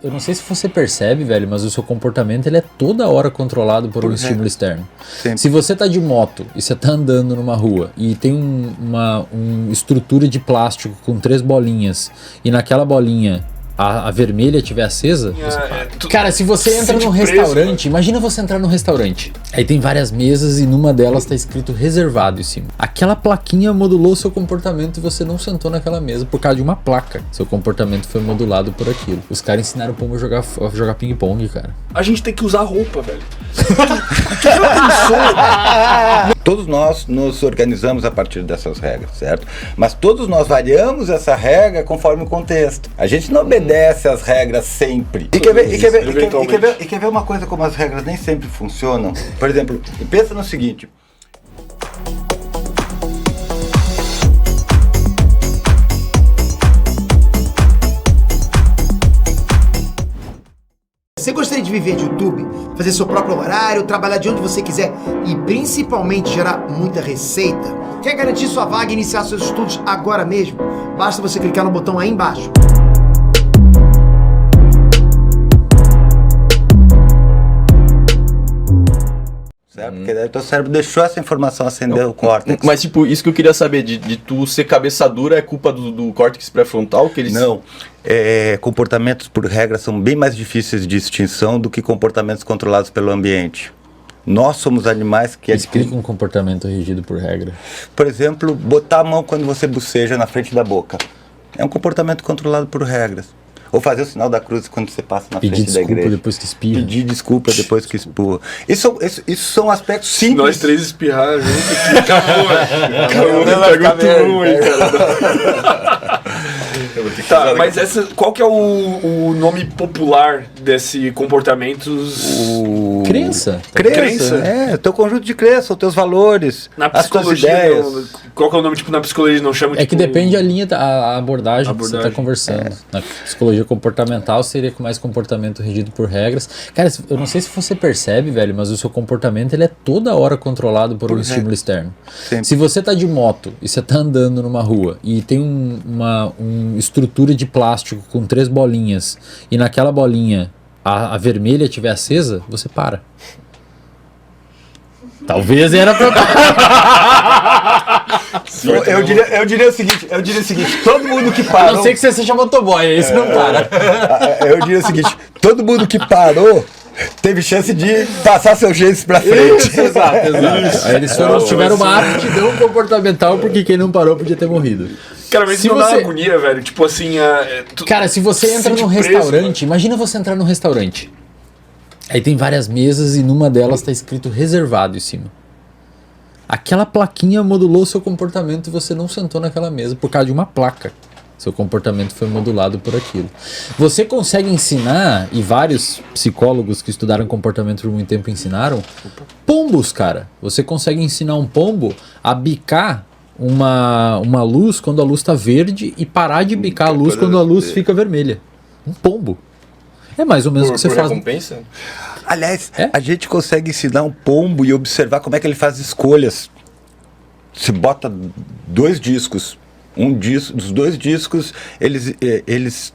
Eu não sei se você percebe, velho, mas o seu comportamento ele é toda hora controlado por um estímulo externo. Sempre. Se você tá de moto e você tá andando numa rua e tem uma estrutura de plástico com 3 bolinhas e naquela bolinha a vermelha estiver acesa, cara, se você entra num restaurante, imagina você entrar num restaurante, aí tem várias mesas e numa delas tá escrito reservado em cima. Aquela plaquinha modulou o seu comportamento e você não sentou naquela mesa por causa de uma placa. Seu comportamento foi modulado por aquilo. Os caras ensinaram o povo a jogar ping-pong, cara. A gente tem que usar roupa, velho. Todos nós nos organizamos a partir dessas regras, certo? Mas todos nós variamos essa regra conforme o contexto. A gente não obedece às regras sempre. E quer ver uma coisa como as regras nem sempre funcionam? Por exemplo, pensa no seguinte. Você gostaria de viver de YouTube, fazer seu próprio horário, trabalhar de onde você quiser e principalmente gerar muita receita? Quer garantir sua vaga e iniciar seus estudos agora mesmo? Basta você clicar no botão aí embaixo. Certo? Porque daí o teu cérebro deixou essa informação acender o córtex. Mas tipo, isso que eu queria saber, de tu ser cabeça dura é culpa do córtex pré-frontal? Que eles... Não. Comportamentos por regra são bem mais difíceis de extinção do que comportamentos controlados pelo ambiente. Nós somos animais que... Explica um comportamento regido por regra. Por exemplo, botar a mão quando você boceja na frente da boca. É um comportamento controlado por regras. Ou fazer o sinal da cruz quando você passa na frente da igreja. Pedir desculpa depois que espirra. Pedir desculpa depois que espirra. Isso são aspectos simples. Nós 3 espirrar junto aqui. Acabou. Tá, mas qual que é o nome popular desse comportamentos? Crença. Crença. Teu conjunto de crença, os teus valores, Na as tuas psicologia, ideias. qual que é o nome, tipo, na psicologia não chama, É que depende a linha, a abordagem que você está conversando. Na psicologia comportamental seria com mais comportamento regido por regras. Cara, eu não sei se você percebe, velho, mas o seu comportamento ele é toda hora controlado por um estímulo externo. Sempre. Se você tá de moto e você tá andando numa rua e tem uma estrutura de plástico com 3 bolinhas e naquela bolinha a vermelha estiver acesa, você para. Talvez era pra... Eu diria o seguinte, todo mundo que parou... A não ser que você seja motoboy, aí você não para. Eu diria o seguinte, todo mundo que parou teve chance de passar seus jeitos pra frente. Isso, exato. Aí eles tiveram uma aptidão comportamental porque quem não parou podia ter morrido. Cara, mas isso não dá agonia, velho. Tipo assim... Cara, se você entra num restaurante... Imagina você entrar num restaurante. Aí tem várias mesas e numa delas tá escrito reservado em cima. Aquela plaquinha modulou o seu comportamento e você não sentou naquela mesa por causa de uma placa. Seu comportamento foi modulado por aquilo. Você consegue ensinar, e vários psicólogos que estudaram comportamento por muito tempo ensinaram, pombos, cara. Você consegue ensinar um pombo a bicar uma luz quando a luz está verde e parar de bicar a luz quando a luz fica vermelha. Um pombo. É mais ou menos o que você faz. Recompensa? Aliás, a gente consegue ensinar um pombo e observar como é que ele faz escolhas. Você bota 2 discos. Dos 2 discos, eles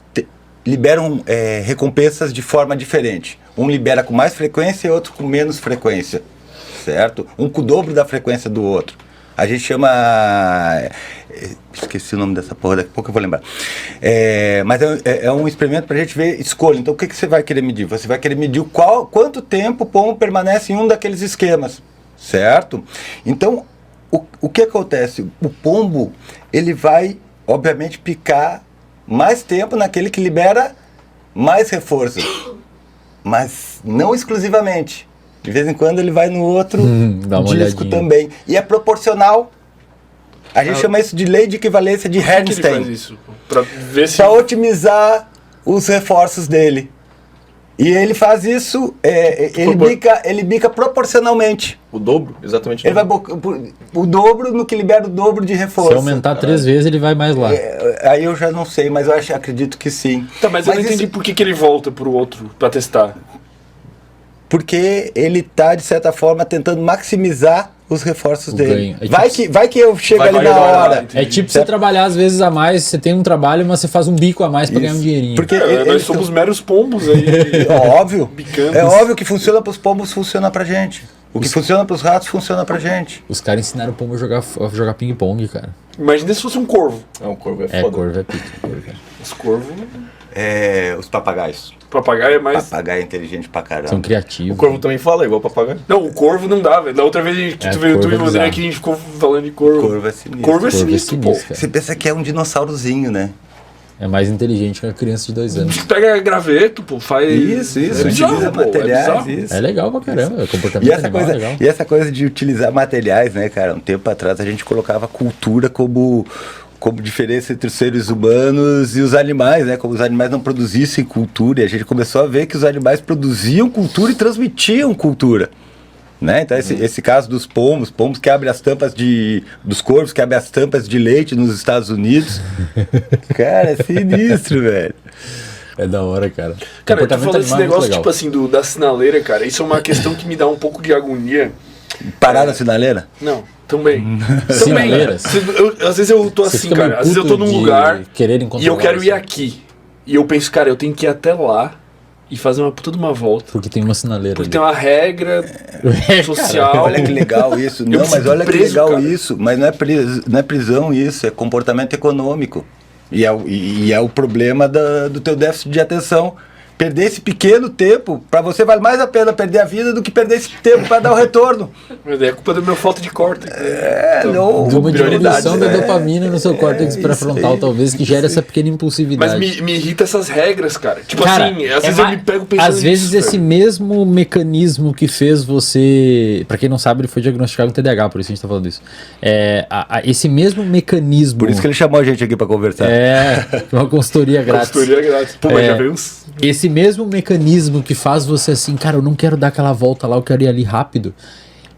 liberam recompensas de forma diferente. Um libera com mais frequência e outro com menos frequência. Certo? Um com o dobro da frequência do outro. A gente chama... Esqueci o nome dessa porra, daqui a pouco eu vou lembrar. Mas é um experimento pra gente ver escolha. Então o que você vai querer medir? Você vai querer medir quanto tempo o pombo permanece em um daqueles esquemas. Certo? Então, o que acontece? O pombo, ele vai, obviamente, picar mais tempo naquele que libera mais reforço. Mas não exclusivamente. De vez em quando ele vai no outro disco também. E é proporcional. A gente chama isso de lei de equivalência de Herrnstein. Que ele faz isso? Pra ver se... Pra otimizar os reforços dele. E ele faz isso, ele bica proporcionalmente. O dobro? Exatamente. Ele vai o dobro no que libera o dobro de reforço. Se aumentar 3 vezes, ele vai mais lá. Aí eu já não sei, mas acredito que sim. Tá, mas eu não entendi por que ele volta pro outro pra testar. Porque ele está, de certa forma, tentando maximizar os reforços O dele. ganho. É Vai que eu chego ali na hora. É tipo você trabalhar às vezes a mais, você tem um trabalho, mas você faz um bico a mais pra ganhar um dinheirinho. Porque Nós somos meros pombos aí. óbvio. Bicambos. É óbvio que funciona pros pombos, funciona pra gente. O que funciona pros ratos, funciona pra gente. Os caras ensinaram o pombo a jogar ping-pong, cara. Imagina se fosse um corvo. Não, o corvo é É, foda. corvo é pique. Os corvos. Os papagaios. Papagaio é mais. Papagaio é inteligente pra caramba. São criativos. O corvo também fala, igual papagaio. Não, o corvo não dá, velho. Da outra vez que tu veio corvo tu e é o André bizarro. aqui, a gente ficou falando de corvo. Corvo é sinistro. Corvo é Corvo é sinistro, pô. sinistro, cara. Você pensa que é um dinossaurozinho, né? É mais inteligente que a criança de 2 anos. Tu pega graveto, pô, faz. Isso. É bizarro, Utiliza pô. É materiais, bizarro. isso. É legal pra caramba. O comportamento E essa, animal coisa, é legal. e essa coisa de utilizar materiais, né, cara? Um tempo atrás a gente colocava cultura como diferença entre os seres humanos e os animais, né? Como os animais não produzissem cultura. E a gente começou a ver que os animais produziam cultura e transmitiam cultura. Né? Então esse caso dos pombos que abrem as tampas dos corvos, que abrem as tampas de leite nos Estados Unidos. Cara, é sinistro, velho. É da hora, cara. Cara, eu tô Comportamento falando desse animal é muito negócio, legal. tipo assim, da sinaleira, cara. Isso é uma questão que me dá um pouco de agonia. Parar na sinaleira? Não, também. Sinaleiras? Às vezes eu tô Você assim, fica meio cara. Às vezes eu tô puto num de lugar quererem e eu controlar quero ir você. aqui. E eu penso, cara, eu tenho que ir até lá e fazer uma puta de uma volta. Porque tem uma sinaleira Porque ali. tem uma regra social. Olha que legal isso. Não, me mas sinto olha que preso, legal cara. isso. Mas não é prisão isso, é comportamento econômico. E é o problema do teu déficit de atenção. Perder esse pequeno tempo, pra você vale mais a pena perder a vida do que perder esse tempo pra dar o retorno. Mas é culpa da minha falta de córtex. Não, De uma diminuição da né? dopamina no seu córtex pré-frontal, talvez, que gere essa pequena impulsividade. Mas me irrita essas regras, cara. Tipo Cara, assim, às vezes eu me pego pensando às vezes nisso, esse velho. mesmo mecanismo que fez você... Pra quem não sabe, ele foi diagnosticado com TDAH, por isso a gente tá falando isso. Esse mesmo mecanismo... Por isso que ele chamou a gente aqui pra conversar. Uma consultoria grátis. Consultoria grátis. Pô, mas já veio uns... Esse mesmo mecanismo que faz você assim, cara, eu não quero dar aquela volta lá, eu quero ir ali rápido.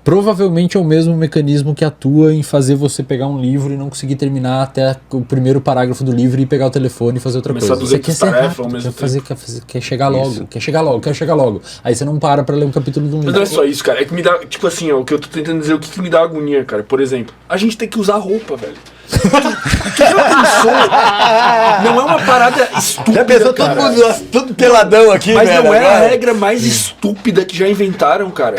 Provavelmente é o mesmo mecanismo que atua em fazer você pegar um livro e não conseguir terminar até o primeiro parágrafo do livro e pegar o telefone e fazer outra Começar coisa. Você 200 quer ser tarefas ao rápido, mesmo quer chegar logo, quer chegar logo. Aí você não para pra ler um capítulo de um Mas livro. não é só isso, cara. É que me dá, tipo assim, ó, o que eu tô tentando dizer, o que me dá agonia, cara. Por exemplo, a gente tem que usar roupa, velho. Tu já pensou? Não é uma parada estúpida, Já pensou todo cara. mundo tudo peladão aqui, Mas velho, não é a agora? regra mais estúpida que já inventaram, cara.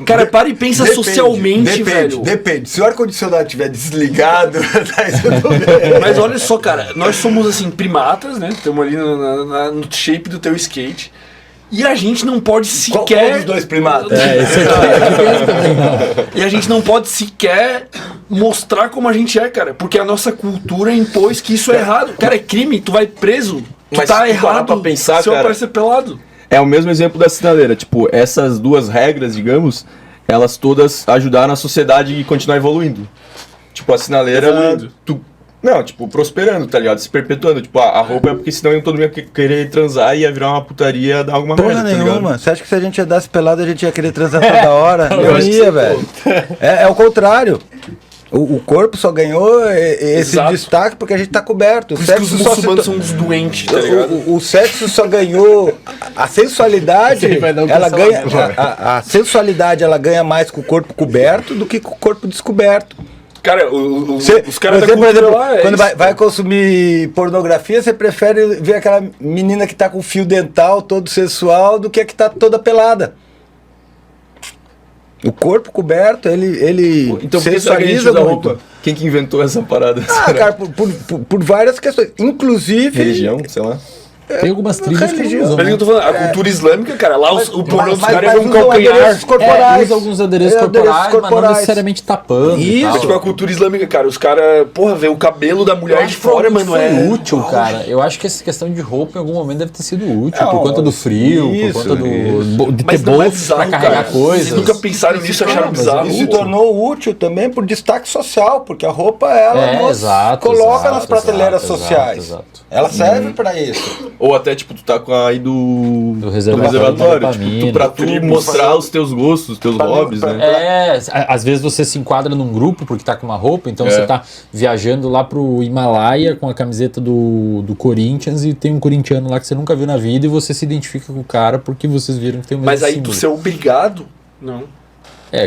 Cara, Para e pensa socialmente, velho. Depende. Se o ar-condicionado estiver desligado, daí você não vê. Mas olha só, cara, nós somos assim, primatas, né? Estamos ali no shape do teu skate. E a gente não pode Qual sequer. dos dois primatas? Esse aqui também não. E a gente não pode sequer mostrar como a gente é, cara. Porque a nossa cultura impôs que isso é errado. Cara, é crime, tu vai preso. Tu Mas tá se tu parar errado pra pensar, se eu cara, aparecer pelado. É o mesmo exemplo da sinaleira. Tipo, essas duas regras, digamos, elas todas ajudaram a sociedade a continuar evoluindo. Tipo, a sinaleira... Evoluindo. Não, tipo, prosperando, tá ligado? Se perpetuando. Tipo, a roupa é porque senão todo mundo ia querer transar e ia virar uma putaria, dar alguma Porra merda, tá ligado? nenhuma. Você acha que se a gente andasse pelado, a gente ia querer transar toda hora? Eu Não acho que ia, sim, velho. É o contrário. O corpo só ganhou esse Exato. destaque porque a gente tá coberto. O Por isso que os sexo só se muçulmanos são uns doentes, tá ligado? o sexo só ganhou a sensualidade. Você vai dar um Ela ganha cancelamento. a sensualidade, ela ganha mais com o corpo coberto do que com o corpo descoberto. Cara, os caras da Você, por cultura exemplo, lá é quando isso, vai consumir pornografia, você prefere ver aquela menina que tá com fio dental todo sensual do que a que tá toda pelada. O corpo coberto, ele Então por que será que a gente sensualiza usa muito. roupa? Quem que inventou essa parada? Ah, Será? cara, por várias questões. Inclusive... Religião, sei lá. Tem algumas tribos que não religião. usam, Mas né? eu tô falando, a cultura islâmica, cara, lá o pornô dos mas caras é um usam calcanhar. adereços corporais. Usa alguns adereços corporais, mas não necessariamente tapando. e Isso. tal. Tipo, a cultura islâmica, cara, os caras, porra, vê o cabelo da mulher de fora, mano, foi é útil, cara. Eu acho que essa questão de roupa em algum momento deve ter sido útil, Não, por conta do frio, isso, por conta isso. de ter Mas não é bolsos pra bizarro, carregar cara. coisas. Vocês nunca pensaram nisso e acharam bizarro? E se tornou útil também por destaque social, porque a roupa ela nos exato, coloca exato, nas prateleiras exato, sociais. exato. Ela serve pra isso. Ou até, tipo, tu tá com aí do reservatório de tipo, dopamina. pra tu mostrar os teus gostos, os teus hobbies, né? Às vezes você se enquadra num grupo porque tá com uma roupa, então É. você tá viajando lá pro Himalaia com a camiseta do Corinthians e tem um corintiano lá que você nunca viu na vida e você se identifica com o cara porque vocês viram que tem o mesmo Mas aí símbolo. tu ser obrigado, não.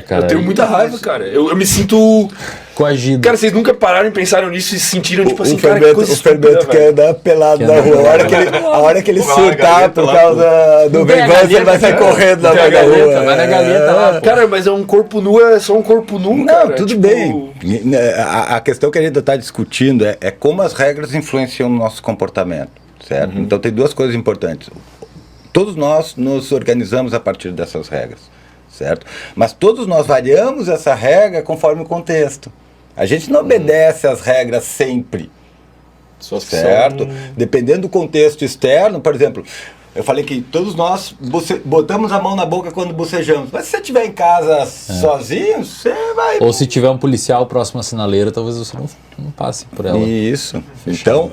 cara. Eu tenho muita raiva, cara. Eu me sinto... Coagido. Cara, vocês nunca pararam e pensaram nisso e se sentiram, tipo assim, o cara, que fermento, coisa o estúpida, fermento quer velho. andar pelado Quer na andar rua. pelado. A hora que ele Vou lá na surtar galeta por lá, causa do Não tem a vengança, ele galeta, vai sair cara. correndo Não na tem a rua. galeta, vai na galeta lá, pô. Cara, mas é um corpo nu, é só um corpo nu, Não, cara. tudo tipo, bem. A questão que a gente está discutindo é como as regras influenciam o nosso comportamento, certo? Então tem duas coisas importantes. Todos nós nos organizamos a partir dessas regras, certo? Mas todos nós variamos essa regra conforme o contexto. A gente não obedece às regras sempre, Só que certo? Dependendo do contexto externo, por exemplo, eu falei que todos nós botamos a mão na boca quando bocejamos. Mas se você estiver em casa sozinho, você vai... Ou se tiver um policial próximo à sinaleira, talvez você não passe por ela. Isso. Então...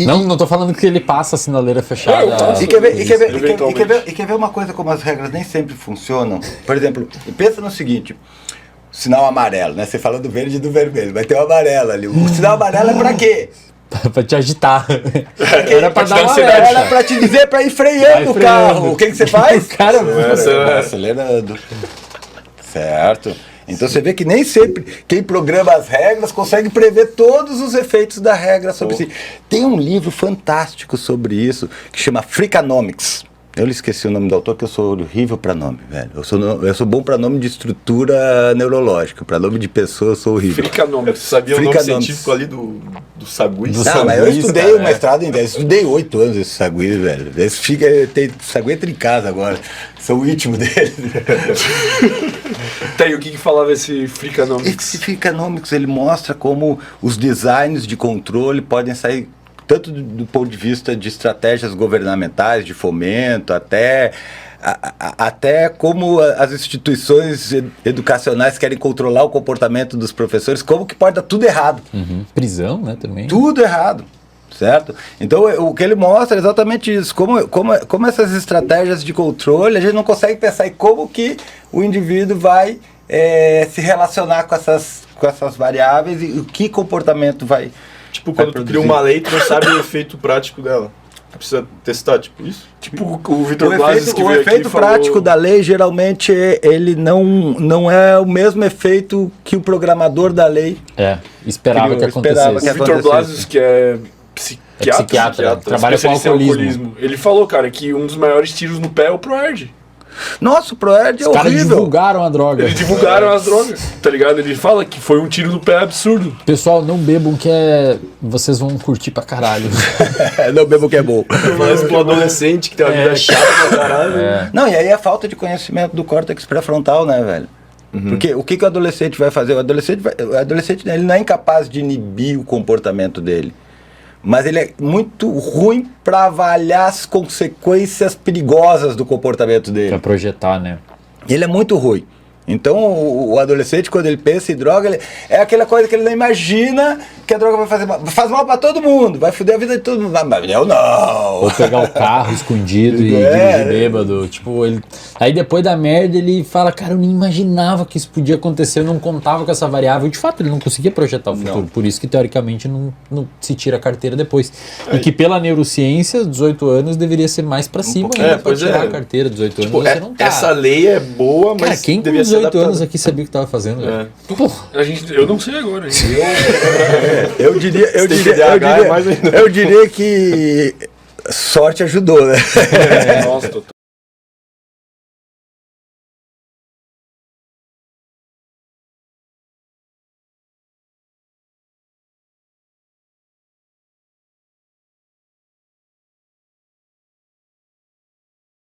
Não tô falando que ele passa a sinaleira fechada. Eu passo. E quer ver Eventualmente. uma coisa como as regras nem sempre funcionam? Por exemplo, pensa no seguinte, sinal amarelo, né? Você fala do verde e do vermelho, vai ter o amarelo ali. O sinal amarelo é pra quê? Pra te agitar. Era pra dar uma Era pra te dizer pra ir freando o carro. O que você faz? Cara, Vai acelerando. Certo? Então você vê que nem sempre quem programa as regras consegue prever todos os efeitos da regra sobre si. Tem um livro fantástico sobre isso que chama Freakonomics. Eu esqueci o nome do autor, que eu sou horrível para nome, velho. Eu sou bom para nome de estrutura neurológica, para nome de pessoa eu sou horrível. Fricanomics. Você sabia o nome Freakonomics. científico ali do sagui? Não, mas eu estudei o mestrado em 10, estudei 8 anos esse sagui, velho. Sagui entra em casa agora, sou o íntimo dele. Tá, e o que falava esse Fricanomics? Esse Freakonomics, ele mostra como os designs de controle podem sair tanto do ponto de vista de estratégias governamentais, de fomento, até como as instituições educacionais querem controlar o comportamento dos professores, como que pode dar tudo errado. Prisão, né, também. Tudo errado, certo? Então, o que ele mostra é exatamente isso, como essas estratégias de controle, a gente não consegue pensar em como que o indivíduo vai se relacionar com essas variáveis e o que comportamento vai... Tipo, quando tu cria uma lei, tu não sabe o efeito prático dela. Tu precisa testar, tipo isso? Tipo o Vitor Blazes que O veio aqui efeito e falou... prático da lei, geralmente, ele não é o mesmo efeito que o programador da lei Esperava que esperava acontecesse. que O Vitor Blazes, que é psiquiatra, trabalha com especialista em alcoolismo. Ele falou, cara, que um dos maiores tiros no pé é o ProErd. Nossa, o ProErd é Os caras horrível. divulgaram a droga. Eles divulgaram as drogas, tá ligado? Ele fala que foi um tiro no pé absurdo. Pessoal, não bebam que vocês vão curtir pra caralho. Não bebo que é bom. Mas pro adolescente que tem uma vida chata pra caralho. Não, e aí é a falta de conhecimento do córtex pré-frontal, né, velho? Porque o que o adolescente vai fazer? O adolescente ele não é incapaz de inibir o comportamento dele. Mas ele é muito ruim para avaliar as consequências perigosas do comportamento dele. Pra projetar, né? Ele é muito ruim. Então, o adolescente, quando ele pensa em droga, é aquela coisa que ele não imagina que a droga vai fazer mal. Faz mal pra todo mundo, vai foder a vida de todo mundo. Mas eu não! Ou pegar o carro escondido e dirigir bêbado. Tipo, aí depois da merda ele fala, cara, eu nem imaginava que isso podia acontecer, eu não contava com essa variável. De fato, ele não conseguia projetar o futuro. Por isso que, teoricamente, não se tira a carteira depois. E que pela neurociência, 18 anos deveria ser mais pra cima, né? Pra tirar a carteira, 18 Tipo, anos, você não tá. essa lei é boa, mas Cara, quem com devia ser 18 adaptada. anos aqui sabia o que tava fazendo, velho? Porra. Eu não sei agora. Eu diria que sorte ajudou, né? Nossa, total.